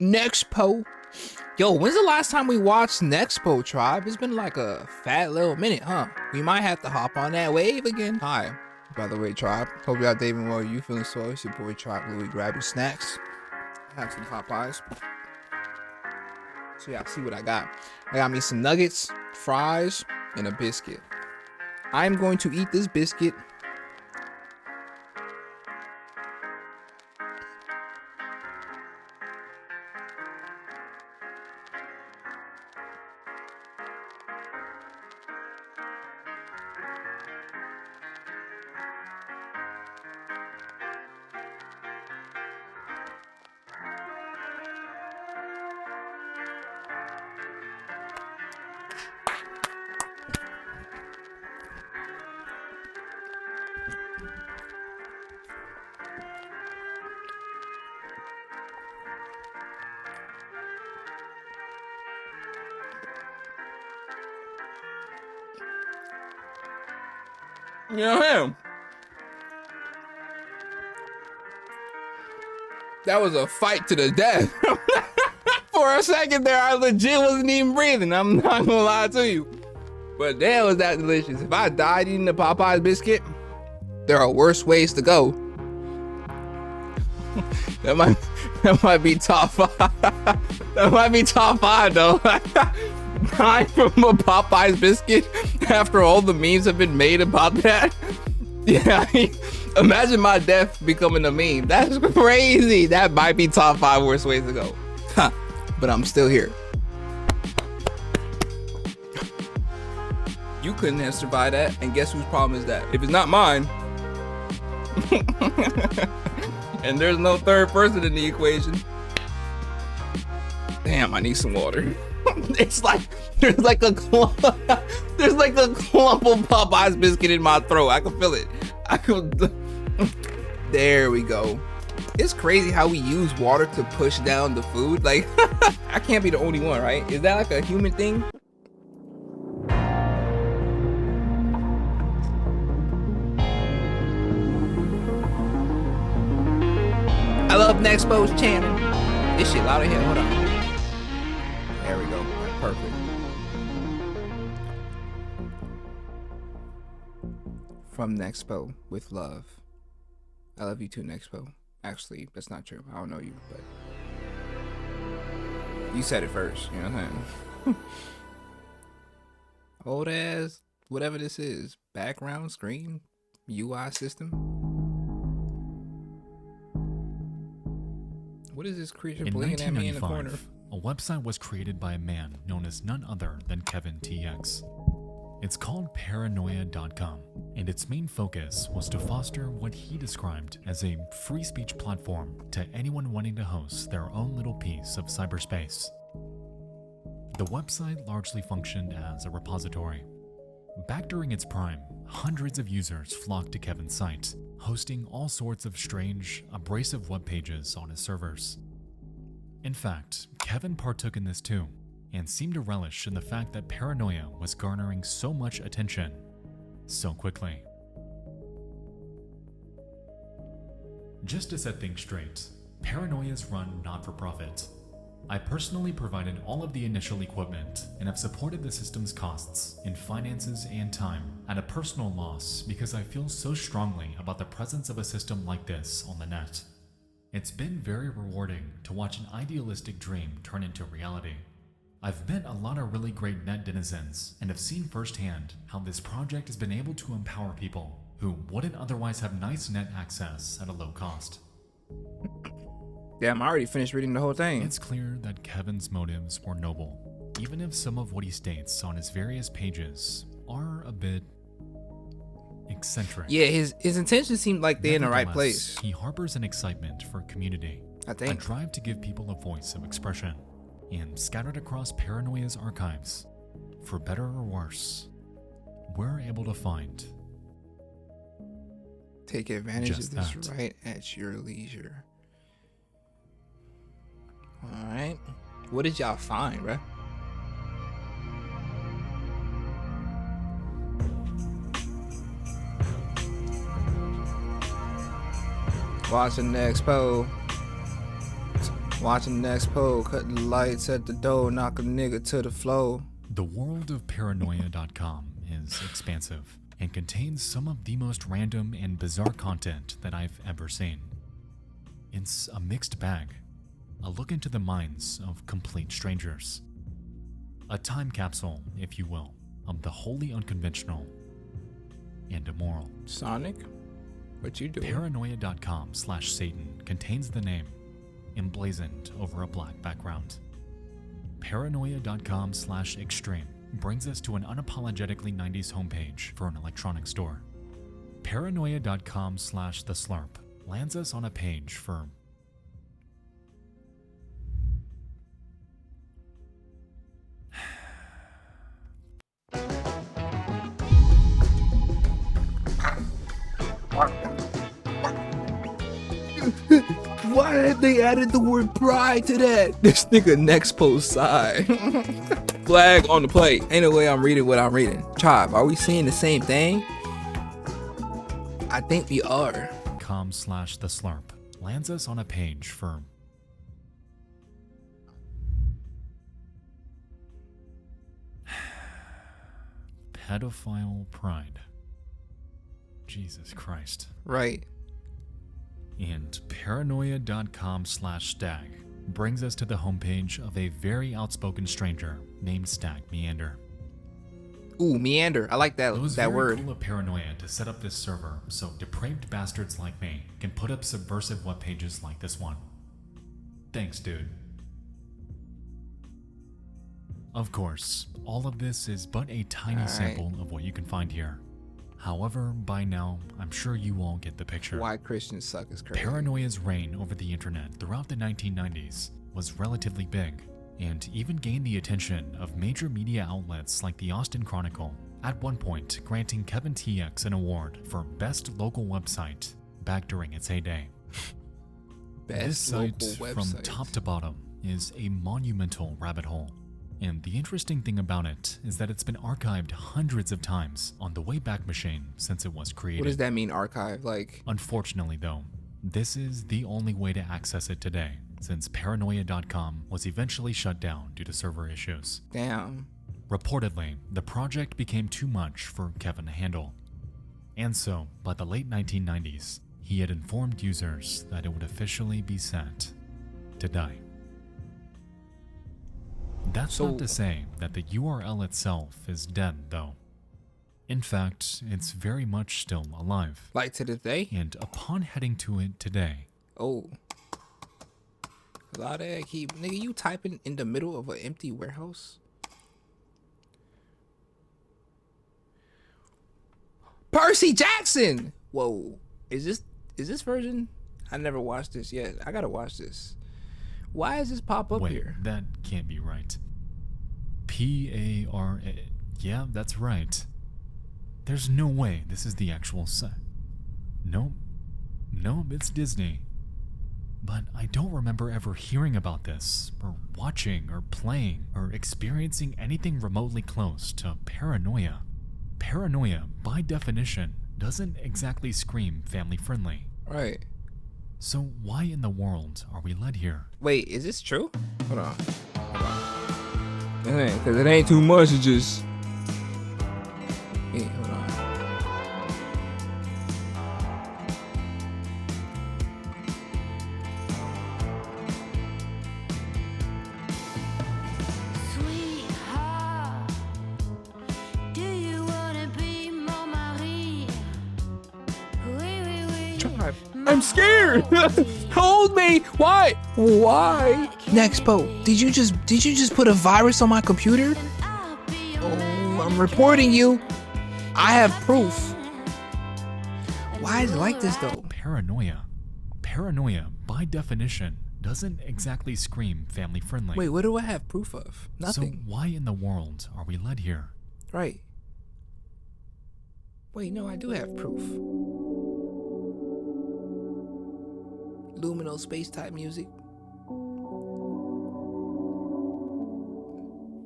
Nexpo. Yo, when's the last time we watched Nexpo, Tribe? It's been like a fat little minute, huh? We might have to hop on that wave again. Hi, by the way, Tribe. Hope y'all David well. You feeling so? It's your boy Tribe Loui. Grab your snacks. Have some Popeyes. So y'all see what I got. I got me some nuggets, fries, and a biscuit. I'm going to eat this biscuit. You know him. That was a fight to the death. For a second there, I legit wasn't even breathing. I'm not gonna lie to you. But damn, was that delicious. If I died eating the Popeyes biscuit, there are worse ways to go. That might be top 5. That might be top 5 though. Dying from a Popeyes biscuit after all the memes have been made about that. Yeah, imagine my death becoming a meme. That's crazy. That might be top 5 worst ways to go. But I'm still here. You couldn't have survived that, and guess whose problem is that? If it's not mine. And there's no third person in the equation. Damn, I need some water. It's like there's like a clump of Popeyes biscuit in my throat. I can feel it. There we go. It's crazy how we use water to push down the food. Like, I can't be the only one, right? Is that like a human thing? I love Nexpo's channel. This shit loud in here. Hold on. There we go. Perfect. From Nexpo with love. I love you too, Nexpo. Actually, that's not true. I don't know you, but you said it first. You know what I'm saying? Old ass, whatever this is, background screen, UI system. What is this creature blinking at me in the corner? A website was created by a man known as none other than Kevin TX. It's called paranoia.com, and its main focus was to foster what he described as a free speech platform to anyone wanting to host their own little piece of cyberspace. The website largely functioned as a repository. Back during its prime, hundreds of users flocked to Kevin's site, hosting all sorts of strange, abrasive web pages on his servers. In fact, Kevin partook in this too, and seemed to relish in the fact that paranoia was garnering so much attention so quickly. Just to set things straight, Paranoia is run not-for-profit. I personally provided all of the initial equipment and have supported the system's costs in finances and time at a personal loss because I feel so strongly about the presence of a system like this on the net. It's been very rewarding to watch an idealistic dream turn into reality. I've met a lot of really great net denizens and have seen firsthand how this project has been able to empower people who wouldn't otherwise have nice net access at a low cost. Damn, I already finished reading the whole thing. It's clear that Kevin's motives were noble, even if some of what he states on his various pages are a bit eccentric. Yeah, his intentions seem like they're in the right place. He harbors an excitement for community, I think. a drive to give people a voice of expression, and scattered across Paranoia's archives, for better or worse, we're able to find. Take advantage of this right at your leisure. Alright. What did y'all find, bruh? Watching Nexpo. Watching Nexpo, cut the lights at the door, knock a nigga to the floor. The world of paranoia.com is expansive and contains some of the most random and bizarre content that I've ever seen. It's a mixed bag, a look into the minds of complete strangers. A time capsule, if you will, of the wholly unconventional and immoral. Sonic, what you doing? Paranoia.com/Satan contains the name emblazoned over a black background. Paranoia.com/Extreme brings us to an unapologetically 90s homepage for an electronics store. Paranoia.com/The Slurp lands us on a page for Why have they added the word pride to that? This nigga Nexpo side. Flag on the plate. Ain't no way I'm reading what I'm reading. Tribe, are we seeing the same thing? I think we are. .com/The Slurp lands us on a page for pedophile pride. Jesus Christ. Right. And paranoia.com/Stag brings us to the homepage of a very outspoken stranger named Stag Meander. Ooh, meander. I like that It was that very word. cool of Paranoia to set up this server so depraved bastards like me can put up subversive web pages like this one. Thanks, dude. Of course, all of this is but a tiny sample of what you can find here. However, by now, I'm sure you all get the picture. Why Christians suck is crazy. Paranoia's reign over the internet throughout the 1990s was relatively big, and even gained the attention of major media outlets like the Austin Chronicle, at one point granting Kevin TX an award for Best Local Website back during its heyday. This site, from top to bottom, is a monumental rabbit hole. And the interesting thing about it is that it's been archived hundreds of times on the Wayback Machine since it was created. What does that mean, archive? Like, Unfortunately though, this is the only way to access it today, since Paranoia.com was eventually shut down due to server issues. damn. Reportedly, the project became too much for Kevin to handle. And so, by the late 1990s, he had informed users that it would officially be set to die. That's not to say that the URL itself is dead, though. In fact, it's very much still alive. Like to this day? And upon heading to it today, Oh. A lot of that keep. Nigga, you typing in the middle of an empty warehouse? Percy Jackson! Whoa. Is this version? I never watched this yet. I gotta watch this. Why does this pop up wait, here? that can't be right. P-A-R-A. Yeah, that's right. There's no way this is the actual set. Nope, it's Disney. But I don't remember ever hearing about this, or watching, or playing, or experiencing anything remotely close to paranoia. Paranoia, by definition, doesn't exactly scream family-friendly. Right. So why in the world are we led here? Wait, is this true? Hold on. Because it ain't too much, it just... Hey, hold on. Sweetheart, do you wanna be my Marie? Tribe. I'm scared. Hold me. Why? Why? Nexpo, did you just put a virus on my computer? Oh, I'm reporting you. I have proof. Why is it like this though? Paranoia. Paranoia, by definition, doesn't exactly scream family-friendly. Wait, what do I have proof of? Nothing. So why in the world are we led here? Right. Wait, no, I do have proof. Lumino space type music.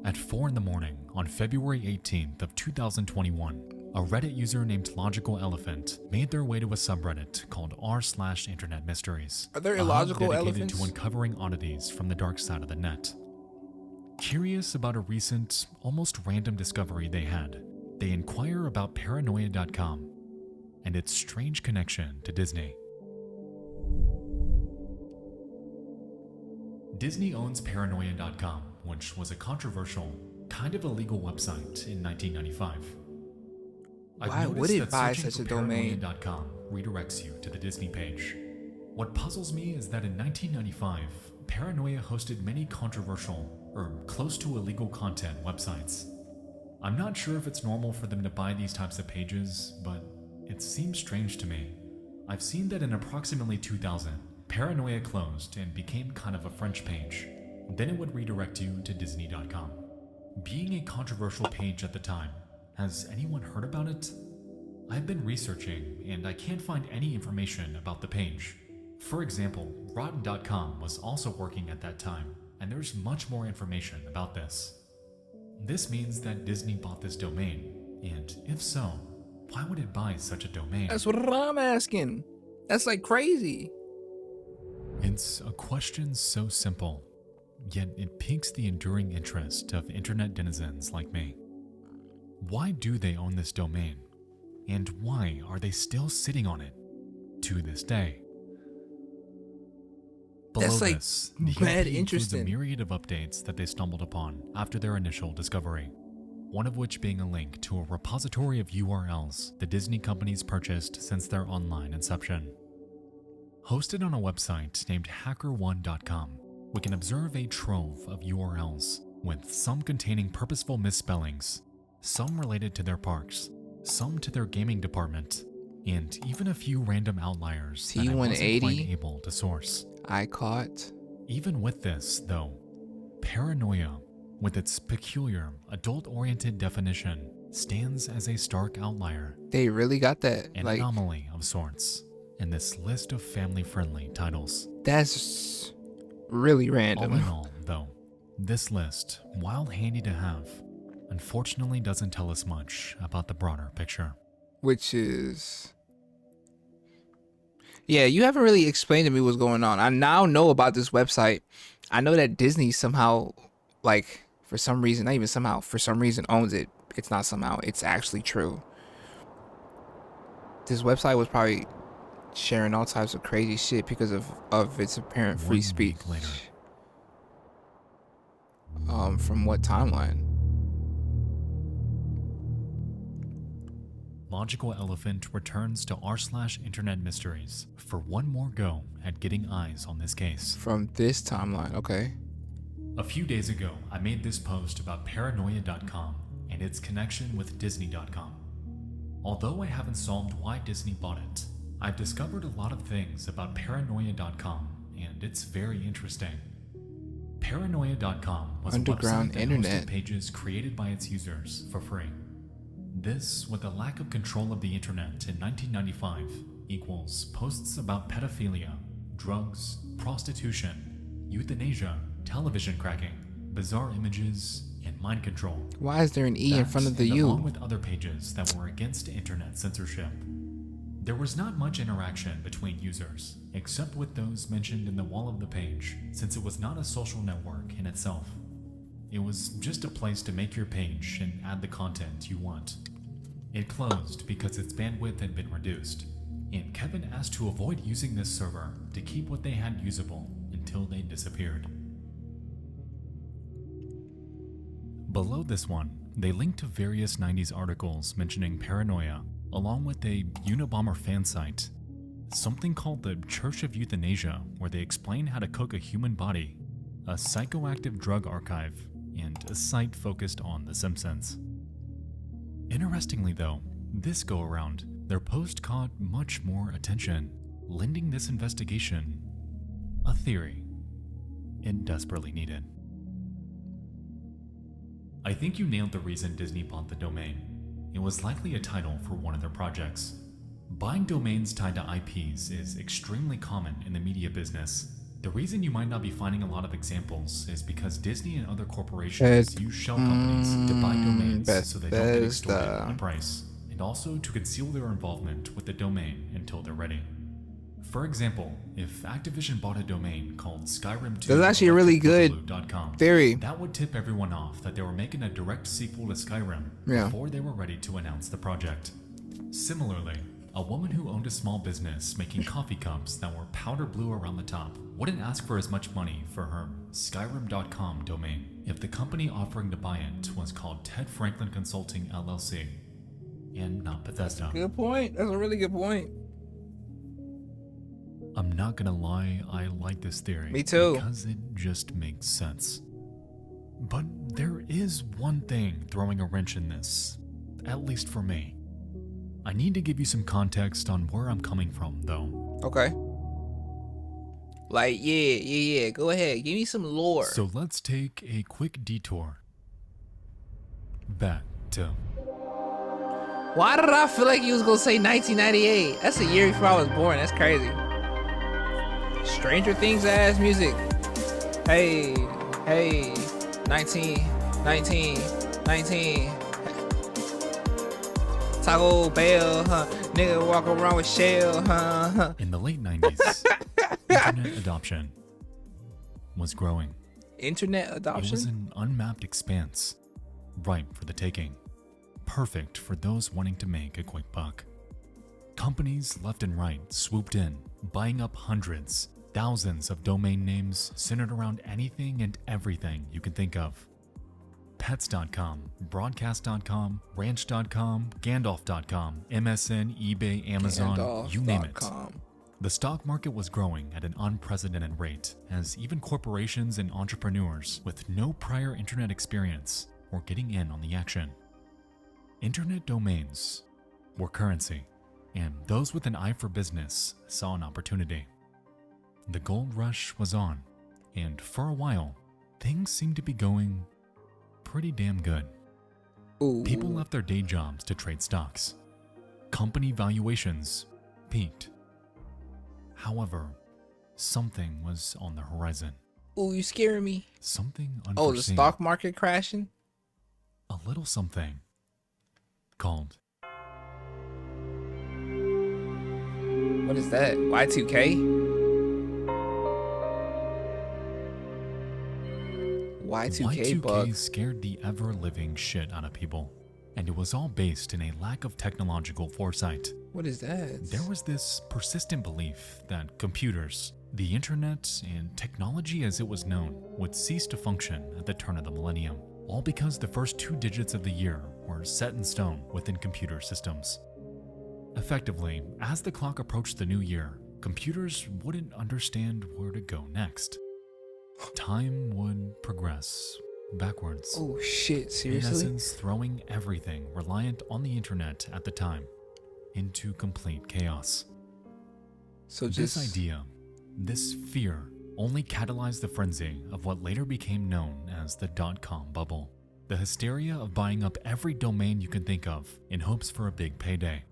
At 4 in the morning on February 18th of 2021, a Reddit user named Logical Elephant made their way to a subreddit called r/internet mysteries. Are there a hub illogical dedicated elephants? to uncovering oddities from the dark side of the net. Curious about a recent, almost random discovery they had, they inquire about paranoia.com and its strange connection to Disney. Disney owns paranoia.com, which was a controversial, kind of illegal website in 1995. Why would it buy searching such a for domain? Paranoia.com redirects you to the Disney page. What puzzles me is that in 1995, Paranoia hosted many controversial, or close to illegal content websites. I'm not sure if it's normal for them to buy these types of pages, but it seems strange to me. I've seen that in approximately 2000, Paranoia closed and became kind of a French page. Then it would redirect you to Disney.com. Being a controversial page at the time, has anyone heard about it? I've been researching and I can't find any information about the page. For example, Rotten.com was also working at that time, and there's much more information about this. This means that Disney bought this domain, and if so, why would it buy such a domain? That's what I'm asking. That's like crazy. It's a question so simple, yet it piques the enduring interest of internet denizens like me. Why do they own this domain? And why are they still sitting on it to this day? Below That's like this, the mad EP includes a interesting. myriad of updates that they stumbled upon after their initial discovery. One of which being a link to a repository of URLs the Disney companies purchased since their online inception. Hosted on a website named HackerOne.com, we can observe a trove of URLs, with some containing purposeful misspellings, some related to their parks, some to their gaming department, and even a few random outliers that I wasn't quite T180? able to source. I caught. Even with this, though, Paranoia, with its peculiar, adult-oriented definition, stands as a stark outlier, They really got that. an Like, anomaly of sorts, in this list of family-friendly titles. that's really All in random. all, though, this list, while handy to have, unfortunately doesn't tell us much about the broader picture. Which is. Yeah, you haven't really explained to me what's going on. I now know about this website. I know that Disney somehow, like, for some reason, not even somehow, for some reason owns it. It's not somehow, it's actually true. This website was probably sharing all types of crazy shit because of its apparent free 1 speech. week later. From what timeline? Logical Elephant returns to r/internet mysteries for one more go at getting eyes on this case. From this timeline, okay. A few days ago, I made this post about paranoia.com and its connection with disney.com. Although I haven't solved why Disney bought it, I've discovered a lot of things about paranoia.com, and it's very interesting. Paranoia.com was Underground a website that internet. hosted pages created by its users for free. This, with the lack of control of the internet in 1995, equals posts about pedophilia, drugs, prostitution, euthanasia, television cracking, bizarre images, and mind control. Why is there an E in front of the That, and along U? with other pages that were against internet censorship. There was not much interaction between users, except with those mentioned in the wall of the page, since it was not a social network in itself. It was just a place to make your page and add the content you want. It closed because its bandwidth had been reduced, and Kevin asked to avoid using this server to keep what they had usable until they disappeared. Below this one, they link to various 90s articles mentioning paranoia, along with a Unabomber fan site, something called the Church of Euthanasia, where they explain how to cook a human body, a psychoactive drug archive, and a site focused on The Simpsons. Interestingly though, this go around, their post caught much more attention, lending this investigation a theory it desperately needed. I think you nailed the reason Disney bought the domain. It was likely a title for one of their projects. Buying domains tied to IPs is extremely common in the media business. The reason you might not be finding a lot of examples is because Disney and other corporations use shell companies to buy domains so they don't get extorted on a price and and also to conceal their involvement with the domain until they're ready. For example, if Activision bought a domain called Skyrim 2 That's actually a really good theory. that would tip everyone off that they were making a direct sequel to Skyrim Yeah. before they were ready to announce the project. Similarly, a woman who owned a small business making coffee cups that were powder blue around the top wouldn't ask for as much money for her Skyrim.com domain if the company offering to buy it was called Ted Franklin Consulting LLC and not Bethesda. Good point. That's a really good point. I'm not gonna lie, I like this theory. Me too. Because it just makes sense. But there is one thing throwing a wrench in this, at least for me. I need to give you some context on where I'm coming from, though. Okay. Like, yeah. Go ahead. Give me some lore. So let's take a quick detour back to Why did I feel like you was gonna say 1998? That's the year before I was born. That's crazy. Stranger Things ass music. Hey, 19. Taco Bell, huh? Nigga walk around with shell, huh? in the late 90s. Internet adoption was growing. Internet It was adoption? an unmapped expanse, ripe for the taking, perfect for those wanting to make a quick buck. Companies left and right swooped in, buying up hundreds, thousands of domain names centered around anything and everything you can think of. Pets.com, Broadcast.com, Ranch.com, Gandalf.com, MSN, eBay, Amazon, you name it. Gandalf.com. The stock market was growing at an unprecedented rate, as even corporations and entrepreneurs with no prior internet experience were getting in on the action. Internet domains were currency, and those with an eye for business saw an opportunity. The gold rush was on, and for a while, things seemed to be going pretty damn good. Ooh. People left their day jobs to trade stocks. Company valuations peaked. However, something was on the horizon. Ooh, you scaring me. Something unforeseen. Oh, the stock market crashing? A little something called What is that? Y2K? Y2K bug. scared the ever-living shit out of people, and it was all based in a lack of technological foresight. What is that? There was this persistent belief that computers, the internet, and technology as it was known would cease to function at the turn of the millennium, all because the first 2 digits of the year were set in stone within computer systems. Effectively, as the clock approached the new year, computers wouldn't understand where to go next. Time would progress backwards. Oh shit, In seriously? essence, throwing everything reliant on the internet at the time into complete chaos. So This just idea, this fear, only catalyzed the frenzy of what later became known as the dot-com bubble. The hysteria of buying up every domain you can think of in hopes for a big payday.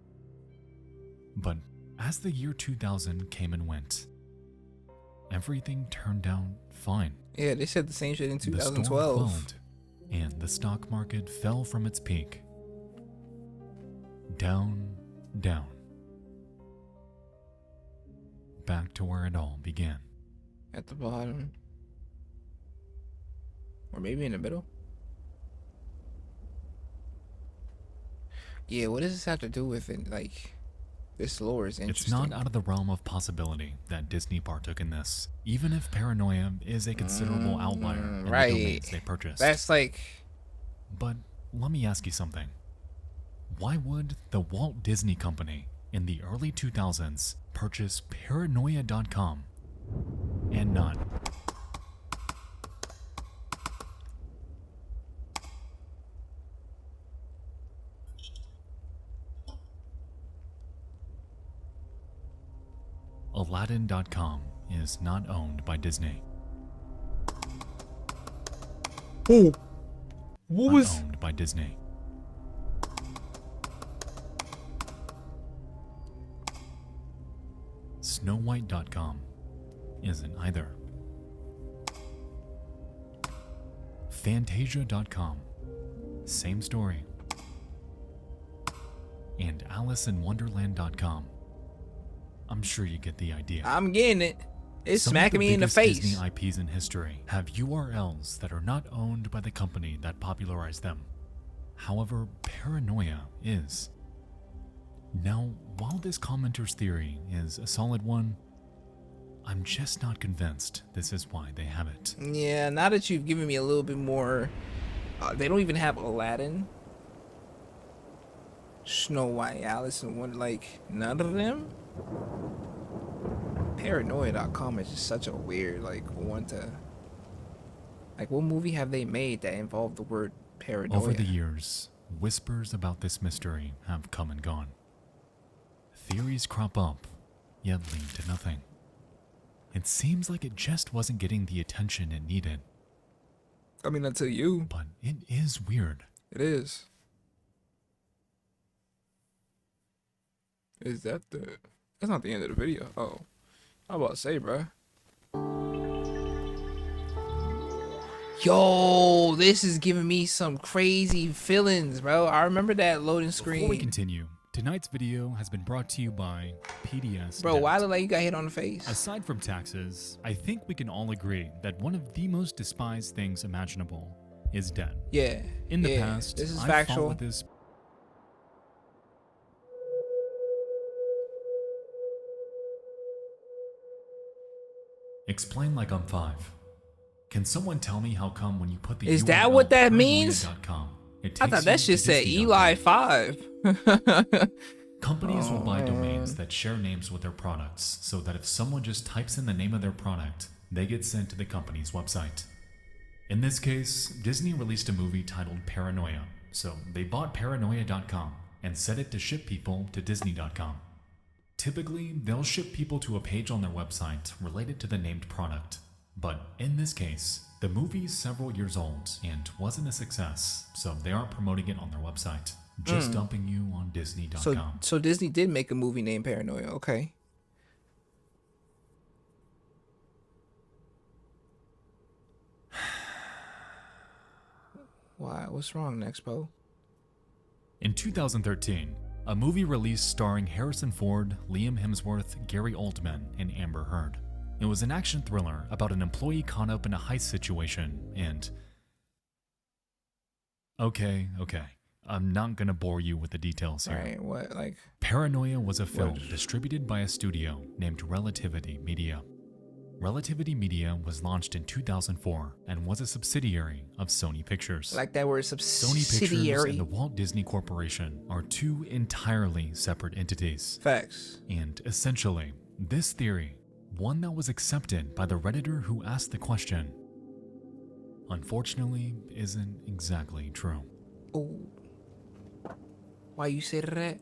But as the year 2000 came and went, everything turned out fine. yeah, they said the same shit in The storm 2012. quelled, and the stock market fell from its peak. Down, down. Back to where it all began. At the bottom. Or maybe in the middle. Yeah, what does this have to do with it? Like, this lore is It's interesting. not out of the realm of possibility that Disney partook in this, even if paranoia is a considerable outlier in the right. domains they purchased. That's like, But let me ask you something. Why would the Walt Disney Company in the early 2000s purchase paranoia.com and not Aladdin.com is not owned by Disney. oh, what was? Owned by Disney. Snowwhite.com isn't either. Fantasia.com, same story. and AliceInWonderland.com. I'm sure you get the idea. I'm getting it. It's Some smacking of me in the biggest face. Disney IPs in history have URLs that are not owned by the company that popularized them. However, Paranoia is. Now, while this commenter's theory is a solid one, I'm just not convinced this is why they have it. Yeah, now that you've given me a little bit more, they don't even have Aladdin, Snow White, Alice, and one, like, none of them. Paranoia.com is just such a weird, like, one to, like, what movie have they made that involved the word paranoia? Over the years, whispers about this mystery have come and gone. Theories crop up, yet lead to nothing. It seems like it just wasn't getting the attention it needed. I mean, until you. But it is weird. It is. Is that the... That's not the end of the video. Oh. I was about to say, bruh. Yo, this is giving me some crazy feelings, bro. I remember that loading screen. Before we continue, tonight's video has been brought to you by PDS. Bro, Debt. why look like you got hit on the face? Aside from taxes, I think we can all agree that one of the most despised things imaginable is debt. Yeah. In the yeah, past, this is I factual. fought with this. Explain like I'm 5. Can someone tell me how come when you put the Is URL that what that means? paranoia.com, it I takes thought that you shit to said Disney.com? Eli 5. Companies will buy Oh, domains that share names with their products so that if someone just types in the name of their product, they get sent to the company's website. In this case, Disney released a movie titled Paranoia, so they bought paranoia.com and set it to ship people to Disney.com. Typically, they'll ship people to a page on their website related to the named product. But in this case, the movie's several years old and wasn't a success, so they aren't promoting it on their website, just dumping you on Disney.com. So Disney did make a movie named Paranoia. Okay. Why? What's wrong, Nexpo? In 2013, a movie released starring Harrison Ford, Liam Hemsworth, Gary Oldman, and Amber Heard. It was an action thriller about an employee caught up in a heist situation and... Okay. I'm not gonna bore you with the details here. Right, what, like... Paranoia was a film distributed by a studio named Relativity Media. Relativity Media was launched in 2004 and was a subsidiary of Sony Pictures. Like that word Sony Pictures subsidiary. and the Walt Disney Corporation are two entirely separate entities. Facts. And essentially, this theory, one that was accepted by the Redditor who asked the question, unfortunately isn't exactly true. Oh. Why you say that?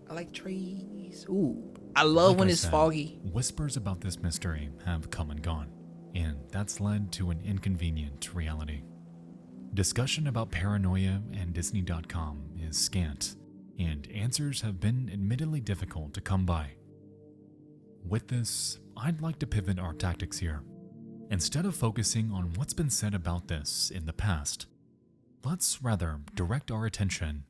I like trees. Ooh. I love Like when I it's said, foggy. Whispers about this mystery have come and gone, and that's led to an inconvenient reality. Discussion about Paranoia and Disney.com is scant, and answers have been admittedly difficult to come by. With this, I'd like to pivot our tactics here. Instead of focusing on what's been said about this in the past, let's rather direct our attention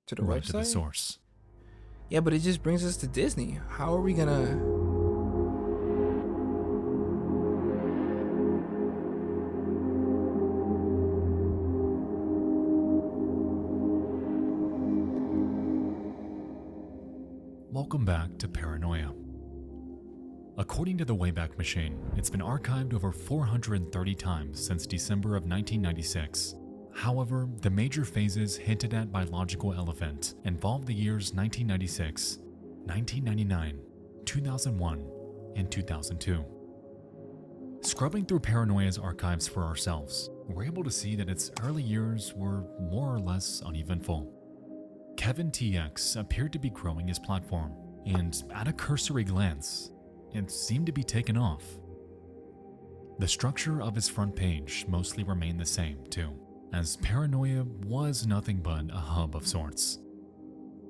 To the right website? to the source. Yeah, but it just brings us to Disney. How are we gonna... Welcome back to Paranoia. According to the Wayback Machine, it's been archived over 430 times since December of 1996. However, the major phases hinted at by Logical Elephant involve the years 1996, 1999, 2001, and 2002. Scrubbing through Paranoia's archives for ourselves, we're able to see that its early years were more or less uneventful. Kevin TX appeared to be growing his platform, and at a cursory glance, it seemed to be taken off. The structure of his front page mostly remained the same, too, as Paranoia was nothing but a hub of sorts.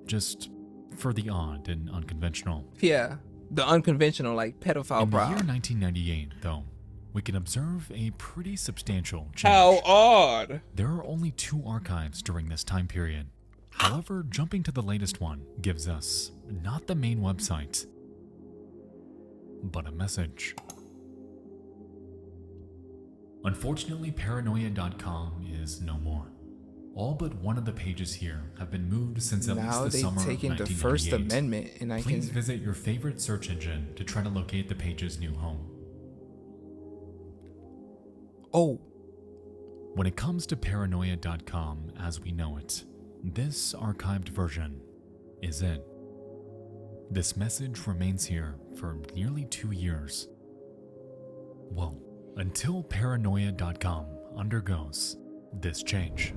Just for the odd and unconventional. Yeah, the unconventional, like pedophile In the bra. year 1998, though, we can observe a pretty substantial change. How odd. There are only 2 archives during this time period. However, jumping to the latest one gives us not the main website, but a message. Unfortunately, paranoia.com is no more. All but one of the pages here have been moved since at least the summer of 1998. Now they've taken the First Amendment, and Please visit your favorite search engine to try to locate the page's new home. Oh. When it comes to paranoia.com as we know it, this archived version is it. This message remains here for nearly 2 years. Well, until paranoia.com undergoes this change.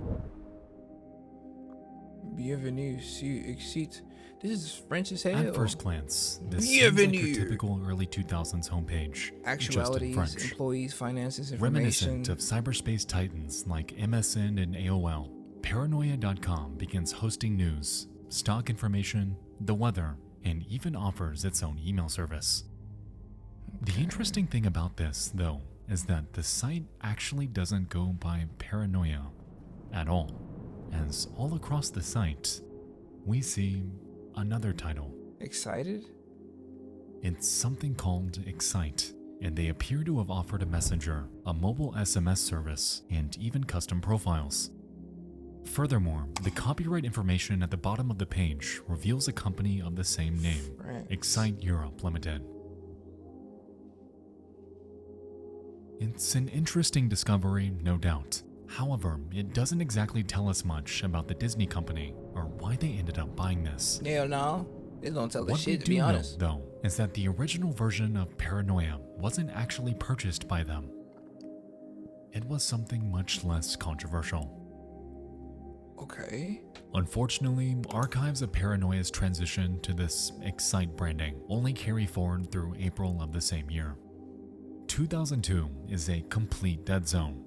Bienvenue sur Exit. This is French as hell. At first glance, this seems like your typical early 2000s homepage, Actualities, just in French. employees, finances, information. Reminiscent of cyberspace titans like MSN and AOL, paranoia.com begins hosting news, stock information, the weather, and even offers its own email service. The interesting thing about this, though, is that the site actually doesn't go by paranoia at all, as all across the site, we see another title. Excited? It's something called Excite, and they appear to have offered a messenger, a mobile SMS service, and even custom profiles. Furthermore, the copyright information at the bottom of the page reveals a company of the same name, Excite Europe Limited. It's an interesting discovery, no doubt. However, it doesn't exactly tell us much about the Disney company or why they ended up buying this. Hell no. It don't tell us What we shit, to do be know, honest. though, is that the original version of Paranoia wasn't actually purchased by them. It was something much less controversial. Okay. Unfortunately, archives of Paranoia's transition to this Excite branding only carry forward through April of the same year. 2002 is a complete dead zone.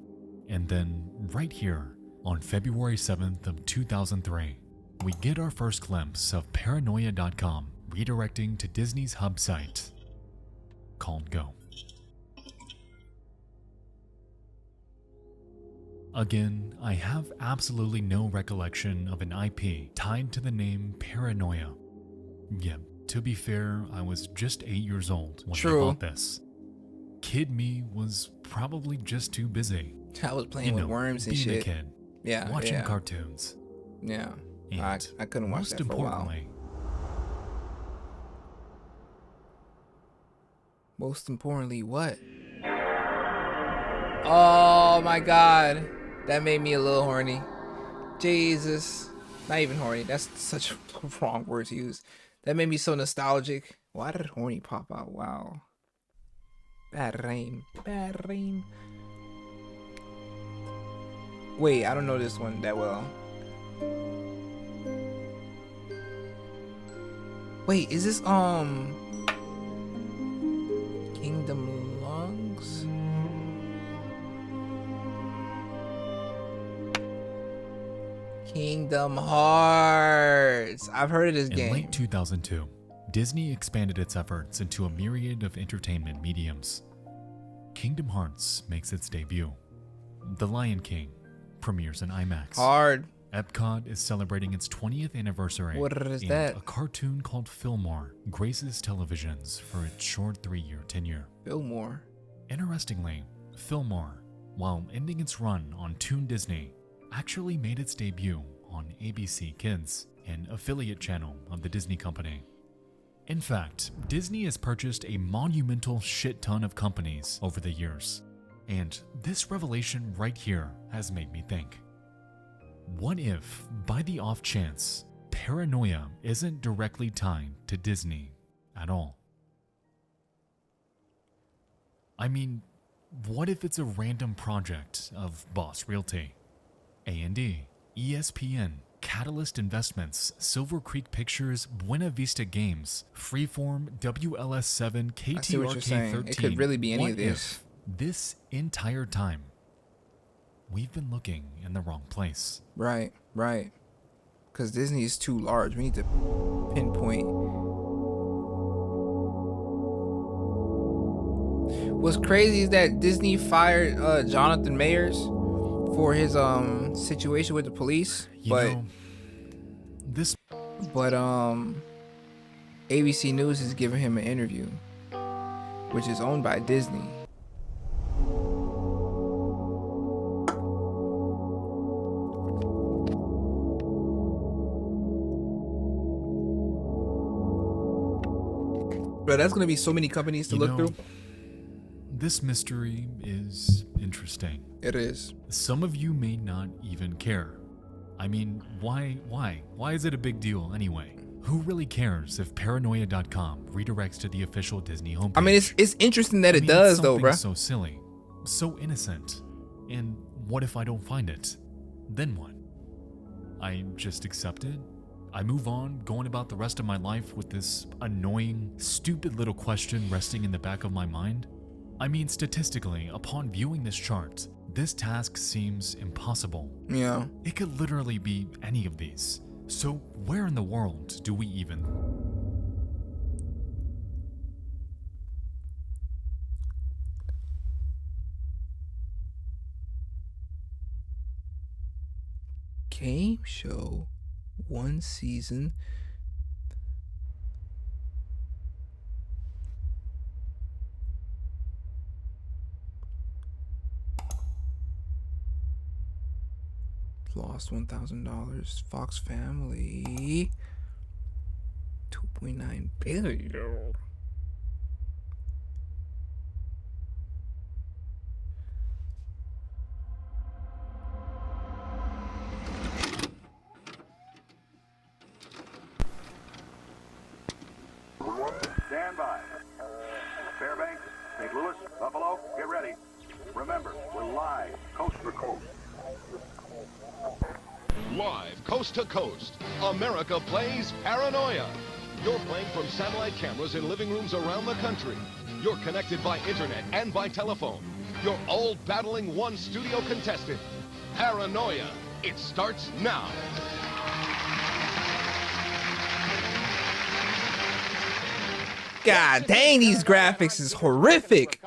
And then, right here, on February 7th of 2003, we get our first glimpse of paranoia.com redirecting to Disney's hub site, called Go. Again, I have absolutely no recollection of an IP tied to the name Paranoia. Yet, to be fair, I was just 8 years old when I bought this. Kid me was probably just too busy. I was playing with worms and being shit. a kid, Yeah, watching yeah. cartoons. Yeah. And I couldn't watch most that for a while. importantly, Most importantly, what? Oh my god. That made me a little horny. Jesus. Not even horny. That's such a wrong word to use. That made me so nostalgic. Why did horny pop out? Wow. Bad rain. Bad rain. Wait, I don't know this one that well. Wait, is this Kingdom Lungs? Kingdom Hearts. I've heard of this game. in late 2002, Disney expanded its efforts into a myriad of entertainment mediums. Kingdom Hearts makes its debut. The Lion King premieres in IMAX. Hard. Epcot is celebrating its 20th anniversary. What is and that? A cartoon called Fillmore graces televisions for its short 3-year tenure. Fillmore. Interestingly, Fillmore, while ending its run on Toon Disney, actually made its debut on ABC Kids, an affiliate channel of the Disney company. In fact, Disney has purchased a monumental shit ton of companies over the years. And this revelation right here has made me think. What if, by the off chance, Paranoia isn't directly tied to Disney at all? I mean, what if it's a random project of Boss Realty, A&E, ESPN, Catalyst Investments, Silver Creek Pictures, Buena Vista Games, Freeform, WLS7, I see what you're saying. KTRK13. It could really be any What of this. if this entire time we've been looking in the wrong place? Right, right. Because Disney is too large. We need to pinpoint. What's crazy is that Disney fired Jonathan Mayers for his situation with the police, but ABC News is giving him an interview, which is owned by Disney. Bro, that's gonna be so many companies to look through. This mystery is interesting. It is. Some of you may not even care. I mean, why? Why is it a big deal anyway? Who really cares if paranoia.com redirects to the official Disney homepage? I mean, it's interesting that it does, though, bro. So silly, so innocent. And what if I don't find it? Then what? I just accept it? I move on, going about the rest of my life with this annoying, stupid little question resting in the back of my mind? I mean, statistically, upon viewing this chart, this task seems impossible. Yeah. It could literally be any of these. So where in the world do we even... Game show, 1 season. Lost $1,000. Fox Family. 2.9 billion. Stand by. Fairbanks, St. Louis, Buffalo, get ready. Remember, we're live, coast to coast. Live, coast to coast, America plays Paranoia. You're playing from satellite cameras in living rooms around the country. You're connected by internet and by telephone. You're all battling one studio contestant. Paranoia. It starts now. God dang, these graphics is horrific.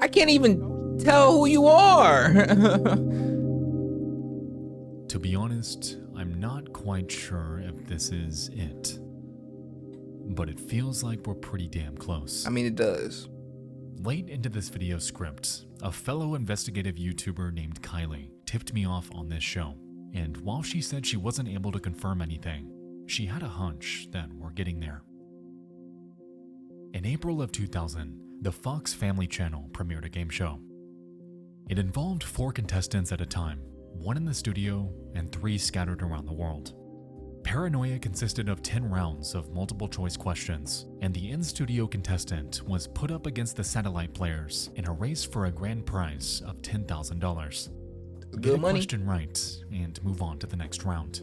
I can't even tell who you are. To be honest, I'm not quite sure if this is it. But it feels like we're pretty damn close. I mean, it does. Late into this video script, a fellow investigative YouTuber named Kylie tipped me off on this show. And while she said she wasn't able to confirm anything, she had a hunch that we're getting there. In April of 2000, the Fox Family Channel premiered a game show. It involved 4 contestants at a time, 1 in the studio and 3 scattered around the world. Paranoia consisted of 10 rounds of multiple choice questions, and the in-studio contestant was put up against the satellite players in a race for a grand prize of $10,000. Get a question right and move on to the next round.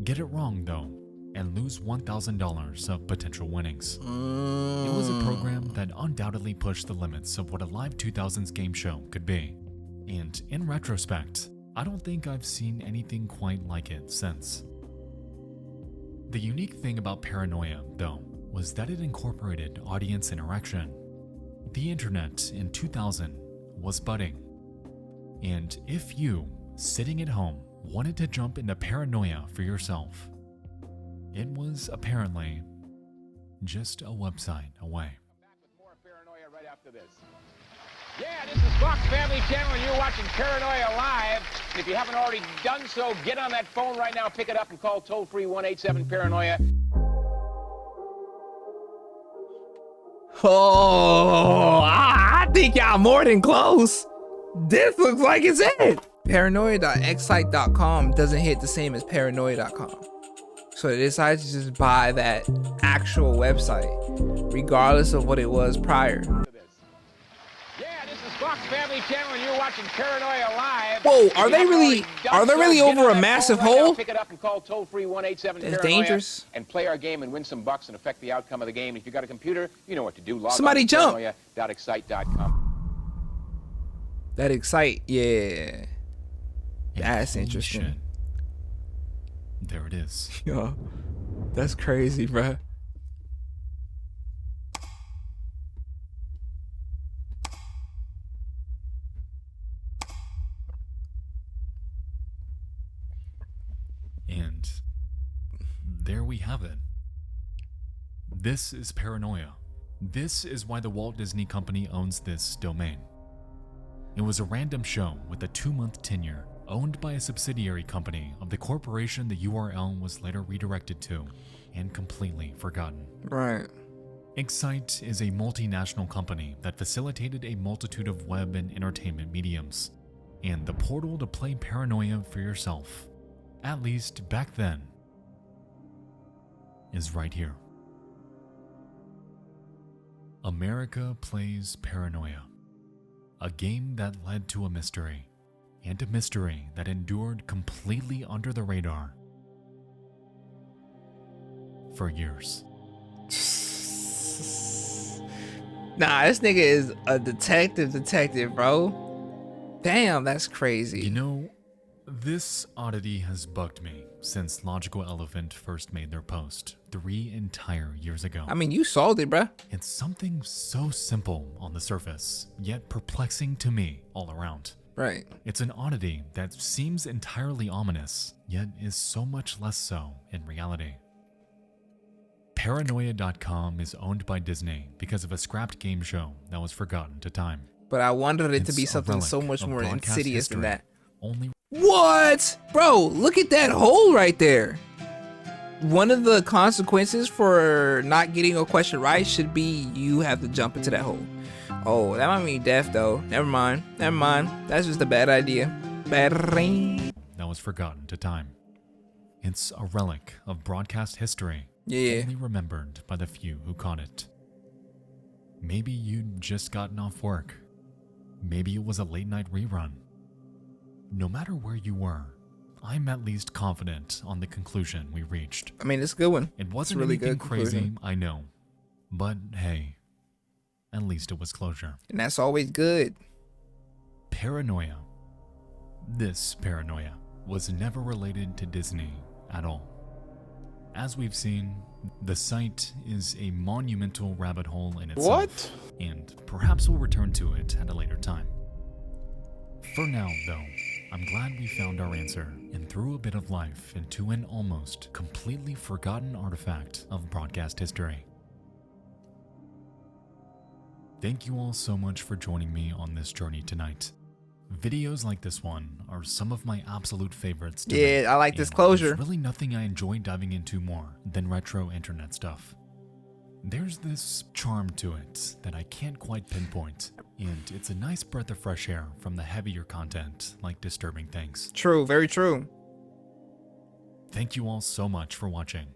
Get it wrong though, and lose $1,000 of potential winnings. It was a program that undoubtedly pushed the limits of what a live 2000s game show could be. And in retrospect, I don't think I've seen anything quite like it since. The unique thing about Paranoia, though, was that it incorporated audience interaction. The internet in 2000 was budding. And if you, sitting at home, wanted to jump into Paranoia for yourself, it was apparently just a website away. Back with more Paranoia right after this. Yeah, this is Fox Family Channel, and you're watching Paranoia Live. If you haven't already done so, get on that phone right now, pick it up, and call toll-free 187-PARANOIA. Oh, I think y'all more than close. This looks like it's it. Paranoia.xsite.com doesn't hit the same as paranoia.com. So they decided to just buy that actual website, regardless of what it was prior. Yeah, this is Fox Family Channel, and you're watching Paranoia Live. Whoa, are they really over a massive hole? Pick it up and call toll-free 187-PARANOIA. That's dangerous. And play our game and win some bucks and affect the outcome of the game. If you got a computer, you know what to do. Log Somebody on to jump. paranoia.excite.com. That excite, yeah. That's interesting. Shit. There it is. Yo, that's crazy, bruh. there we have it. This is paranoia. This is why the Walt Disney Company owns this domain. It was a random show with a 2-month tenure, owned by a subsidiary company of the corporation the URL was later redirected to, and completely forgotten. Right. Excite is a multinational company that facilitated a multitude of web and entertainment mediums, and the portal to play paranoia for yourself, at least back then, is right here. America Plays Paranoia, a game that led to a mystery, and a mystery that endured completely under the radar for years. Nah, this nigga is a detective, bro. Damn, that's crazy. You know, this oddity has bugged me since Logical Elephant first made their post 3 entire years ago. I mean, you solved it, bruh. It's something so simple on the surface, yet perplexing to me all around. Right. It's an oddity that seems entirely ominous, yet is so much less so in reality. Paranoia.com is owned by Disney because of a scrapped game show that was forgotten to time. But I wanted it to It's be a something so relic much of more broadcast insidious than history. that. Only What? Bro, look at that hole right there. One of the consequences for not getting a question right should be you have to jump into that hole. Oh, that might mean death though. Never mind. That's just a bad idea. Bad rain. that was forgotten to time. It's a relic of broadcast history, Yeah. only remembered by the few who caught it. Maybe you'd just gotten off work. Maybe it was a late night rerun. No matter where you were, I'm at least confident on the conclusion we reached. I mean, it's a good one. It wasn't really anything good crazy, conclusion. I know. But hey, at least it was closure. And that's always good. Paranoia. This paranoia was never related to Disney at all. As we've seen, the site is a monumental rabbit hole in itself. What? And perhaps we'll return to it at a later time. For now, though, I'm glad we found our answer and threw a bit of life into an almost completely forgotten artifact of broadcast history. Thank you all so much for joining me on this journey tonight. Videos like this one are some of my absolute favorites to Yeah, make, I like this and closure. There's really nothing I enjoy diving into more than retro internet stuff. There's this charm to it that I can't quite pinpoint, and it's a nice breath of fresh air from the heavier content like disturbing things. True, very true. Thank you all so much for watching.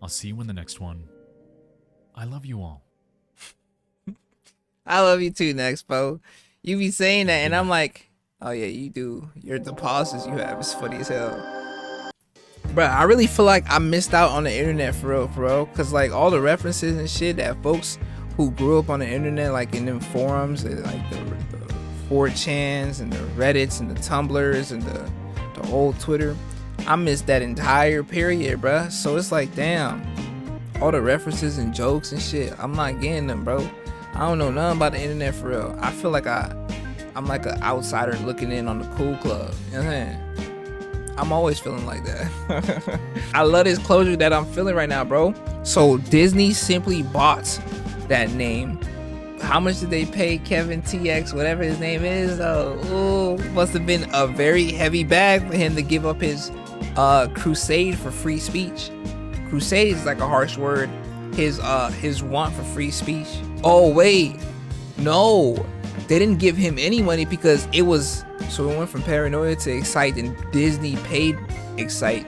I'll see you in the next one. I love you all. I love you too, Nexpo. You be saying that, and I'm like, oh yeah, you do. The pauses you have is funny as hell. Bruh, I really feel like I missed out on the internet for real, bro. Cause like all the references and shit that folks who grew up on the internet, like in them forums, and like the 4chans and the Reddits and the Tumblrs and the old Twitter, I missed that entire period, bruh. So it's like, damn, all the references and jokes and shit, I'm not getting them, bro. I don't know nothing about the internet for real. I feel like I'm like an outsider looking in on the cool club. You know what I'm saying? I'm always feeling like that. I love this closure that I'm feeling right now, bro. So Disney simply bought that name. How much did they pay Kevin TX, whatever his name is? Ooh, must have been a very heavy bag for him to give up his crusade for free speech. Crusade is like a harsh word. His want for free speech. Oh wait, no, they didn't give him any money because it was, so it went from Paranoia to Excite, and Disney paid Excite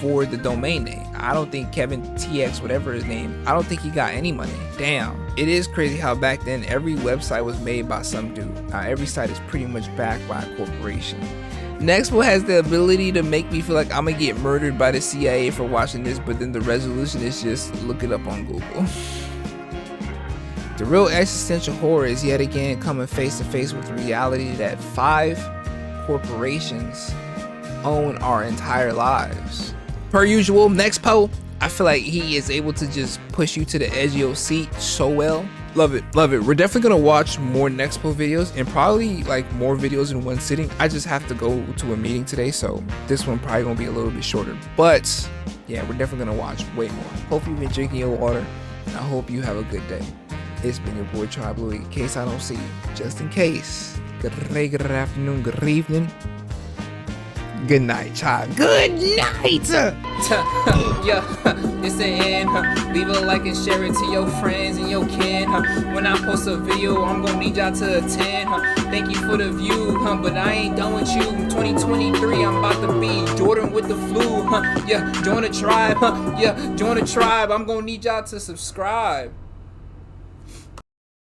for the domain name. I don't think Kevin TX, whatever his name, I don't think he got any money. Damn, it is crazy how back then every website was made by some dude. Now every site is pretty much backed by a corporation. Nexpo has the ability to make me feel like I'm gonna get murdered by the CIA for watching this, but then the resolution is just look it up on Google. The real existential horror is yet again coming face to face with the reality that 5 corporations own our entire lives. Per usual, Nexpo, I feel like he is able to just push you to the edge of your seat so well. Love it, love it. We're definitely gonna watch more Nexpo videos and probably like more videos in one sitting. I just have to go to a meeting today, so this one probably gonna be a little bit shorter. But Yeah, we're definitely gonna watch way more. Hope you've been drinking your water, and I hope you have a good day. It's been your boy Tribe Loui. In case I don't see you, just in case. Good day, good afternoon, good evening. Good night, child. Good night. Yeah, it's the end. Leave a like and share it to your friends and your kin. When I post a video, I'm gonna need y'all to attend. Thank you for the view, but I ain't done with you. 2023, I'm about to be Jordan with the flu. Yeah, join the tribe. Yeah, join the tribe. I'm gonna need y'all to subscribe.